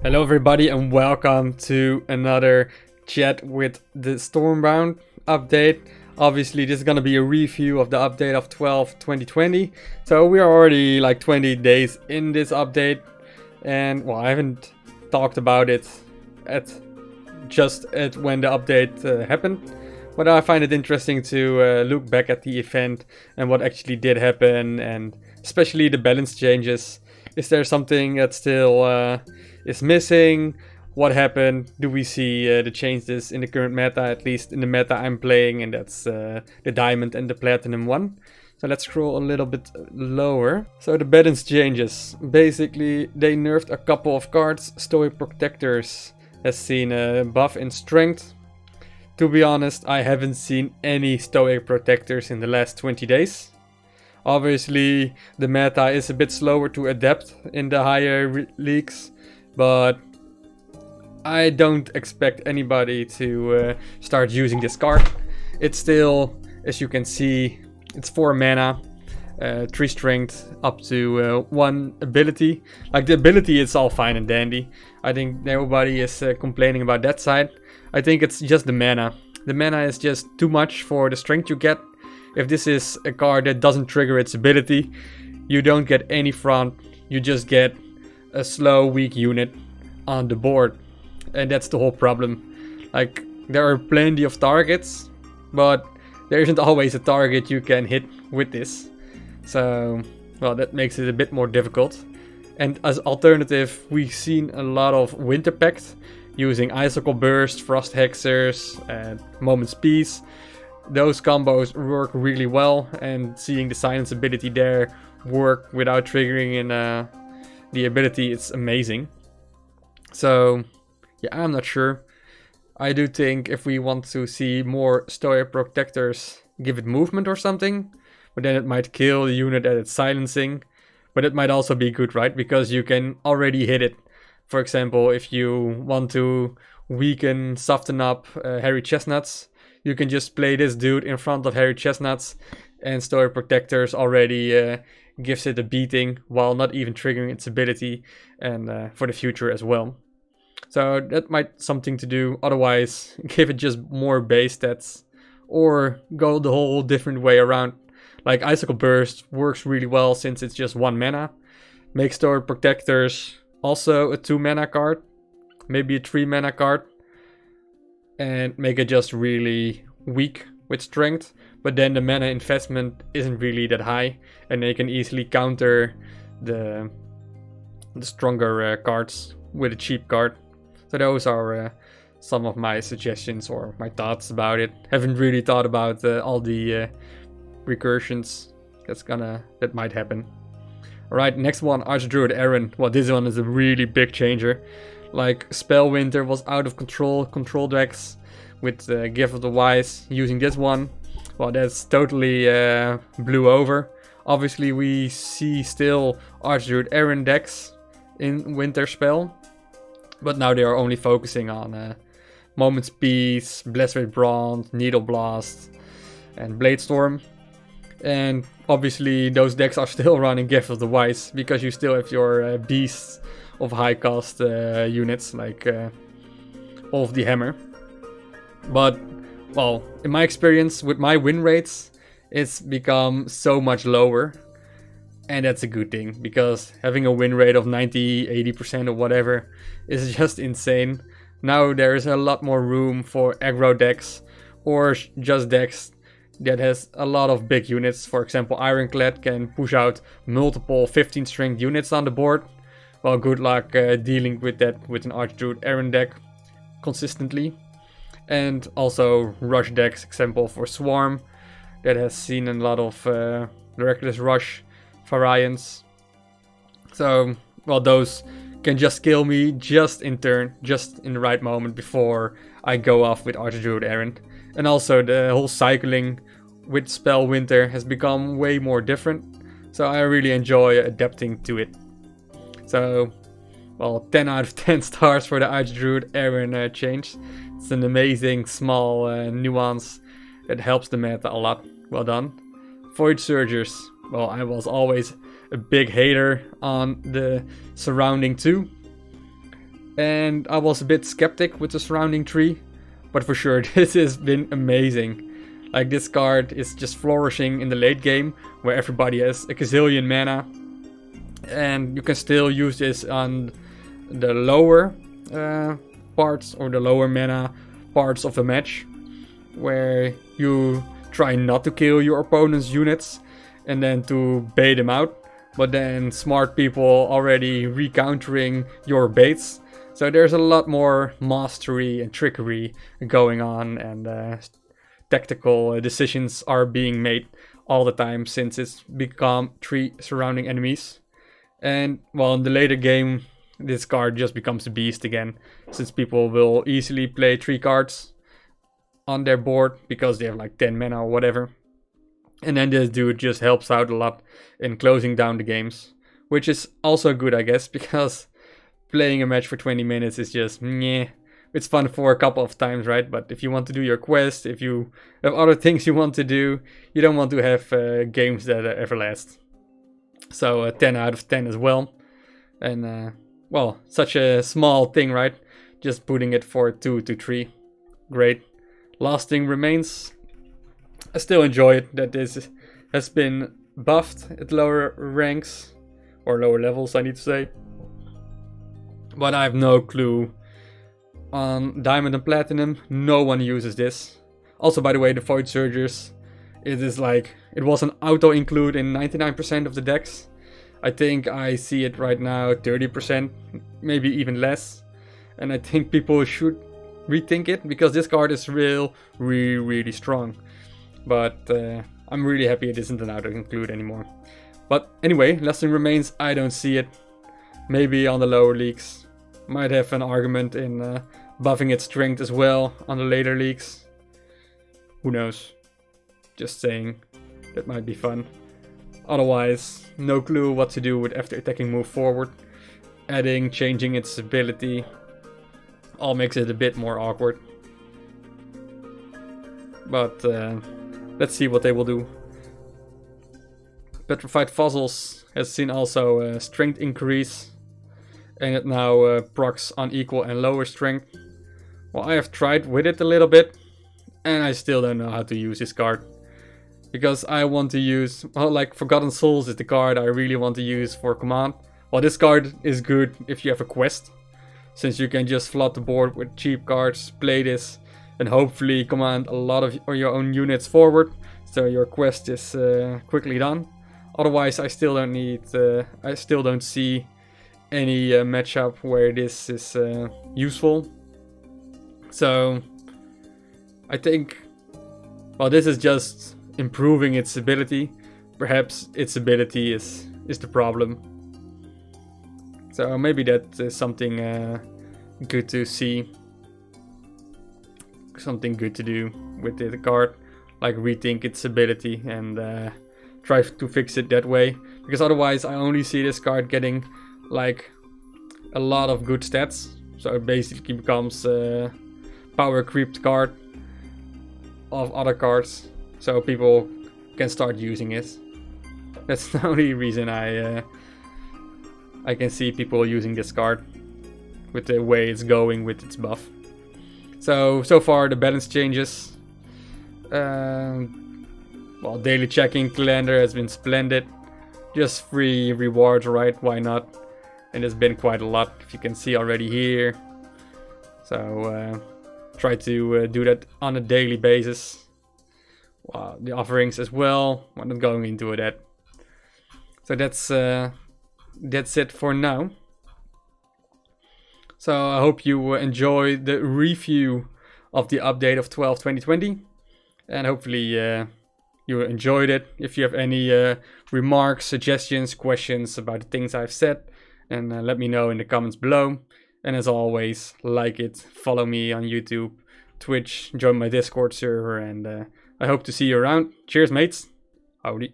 Hello everybody and welcome to another chat with the Stormbound update. Obviously this is gonna be a review of the update of 12/2020. So we are already like 20 days in this update, and well, I haven't talked about it at when the update happened. But I find it interesting to look back at the event and what actually did happen, and especially the balance changes. Is there something that still is missing? What happened? Do we see the changes in the current meta, at least in the meta I'm playing, and that's the Diamond and the Platinum one. So let's scroll a little bit lower. So the balance changes. Basically, they nerfed a couple of cards. Stoic Protectors has seen a buff in strength. To be honest, I haven't seen any Stoic Protectors in the last 20 days. Obviously, the meta is a bit slower to adapt in the higher leagues, but I don't expect anybody to start using this card. It's still, as you can see, it's 4 mana, 3 strength, up to 1 ability. Like, the ability is all fine and dandy. I think nobody is complaining about that side. I think it's just the mana. The mana is just too much for the strength you get. If this is a card that doesn't trigger its ability, you don't get any front. You just get a slow, weak unit on the board. And that's the whole problem. Like, there are plenty of targets, but there isn't always a target you can hit with this. So, well, that makes it a bit more difficult. And as alternative, we've seen a lot of Winter Pact using Icicle Burst, Frost Hexers, and Moment's Peace. Those combos work really well, and seeing the silence ability there work without triggering in the ability, it's amazing. So, yeah, I'm not sure. I do think if we want to see more Stoic Protectors, give it movement or something, but then it might kill the unit that it's silencing. But it might also be good, right? Because you can already hit it. For example, if you want to weaken, soften up Harry Chestnuts, you can just play this dude in front of Harry Chestnuts, and Stoic Protectors already gives it a beating while not even triggering its ability, and for the future as well. So that might something to do. Otherwise, give it just more base stats, or go the whole different way around. Like, Icicle Burst works really well since it's just 1 mana. Make Stoic Protectors also a 2 mana card, maybe a 3 mana card, and make it just really weak with strength. But then the mana investment isn't really that high, and they can easily counter the stronger cards with a cheap card. So those are some of my suggestions or my thoughts about it. Haven't really thought about all the recursions that might happen. Alright, next one, Archdruid Aaron. Well, this one is a really big changer. Like, Spellwinter was out of control decks with Gift of the Wise. Using this one, well, that's totally blew over. Obviously, we see still Archdruid Aaron decks in Winter Spell, but now they are only focusing on Moment's Peace, Blessed with Bronze, Needle Blast, and Bladestorm. And obviously those decks are still running Gift of the Wise, because you still have your beasts of high cost units like all of the Hammer. But, well, in my experience with my win rates, it's become so much lower. And that's a good thing, because having a win rate of 90, 80% or whatever is just insane. Now there is a lot more room for aggro decks, or just decks that has a lot of big units. For example, Ironclad can push out multiple 15 strength units on the board. Well, good luck dealing with that with an Archdruid Aaron deck consistently. And also Rush decks, example for Swarm, that has seen a lot of Reckless Rush variants. So, well, those can just kill me just in turn, just in the right moment before I go off with Archdruid Aaron. And also the whole cycling with Spellwinter has become way more different. So I really enjoy adapting to it. So, well, 10 out of 10 stars for the Archdruid Aaron change. It's an amazing small nuance that helps the meta a lot. Well done. Void Surgers. Well, I was always a big hater on the surrounding 2. and I was a bit skeptic with the surrounding tree, but for sure this has been amazing. Like, this card is just flourishing in the late game where everybody has a gazillion mana, and you can still use this on the lower parts or the lower mana parts of the match, where you try not to kill your opponent's units and then to bait them out, but then smart people already recountering your baits. So there's a lot more mastery and trickery going on, and tactical decisions are being made all the time since it's become 3 surrounding enemies. And well, in the later game, this card just becomes a beast again, since people will easily play 3 cards on their board because they have like 10 mana or whatever. And then this dude just helps out a lot in closing down the games, which is also good, I guess, because playing a match for 20 minutes is just meh. It's fun for a couple of times, right? But if you want to do your quest, if you have other things you want to do, you don't want to have games that ever last. So 10 out of 10 as well. And well, such a small thing, right? Just putting it for 2 to 3. Great. Last thing remains. I still enjoy it that this has been buffed at lower ranks, or lower levels, I need to say. But I have no clue. On Diamond and Platinum, no one uses this. Also, by the way, the Void Surgers, it was an auto include in 99% of the decks. I think I see it right now 30%, maybe even less. And I think people should rethink it, because this card is really strong. But I'm really happy it isn't an auto include anymore. But anyway, last thing remains, I don't see it. Maybe on the lower leagues. Might have an argument in buffing its strength as well on the later leagues. Who knows? Just saying. That might be fun. Otherwise, no clue what to do with after attacking move forward. Adding, changing its ability. All makes it a bit more awkward. But let's see what they will do. Petrified Fossils has seen also a strength increase. And it now procs on equal and lower strength. Well, I have tried with it a little bit. And I still don't know how to use this card. Because I want to use, well, like Forgotten Souls is the card I really want to use for command. Well, this card is good if you have a quest. Since you can just flood the board with cheap cards, play this, and hopefully command a lot of your own units forward. So your quest is quickly done. Otherwise, I still don't see any matchup where this is useful. So I think, well, this is just improving its ability. Perhaps its ability is the problem. So maybe that is something good to see. Something good to do with the card. Like rethink its ability and try to fix it that way. Because otherwise I only see this card getting like a lot of good stats. So it basically becomes a power creeped card of other cards. So people can start using it. That's the only reason I can see people using this card. With the way it's going with its buff. So far the balance changes. Well, daily checking calendar has been splendid. Just free rewards, right? Why not? And there's been quite a lot, if you can see already here. So try to do that on a daily basis. Well, the offerings as well. I'm not going into that. So that's it for now. So I hope you enjoy the review of the update of 12/2020. And hopefully you enjoyed it. If you have any remarks, suggestions, questions about the things I've said, and let me know in the comments below. And as always, like it, follow me on YouTube, Twitch, join my Discord server, and I hope to see you around. Cheers, mates. Howdy.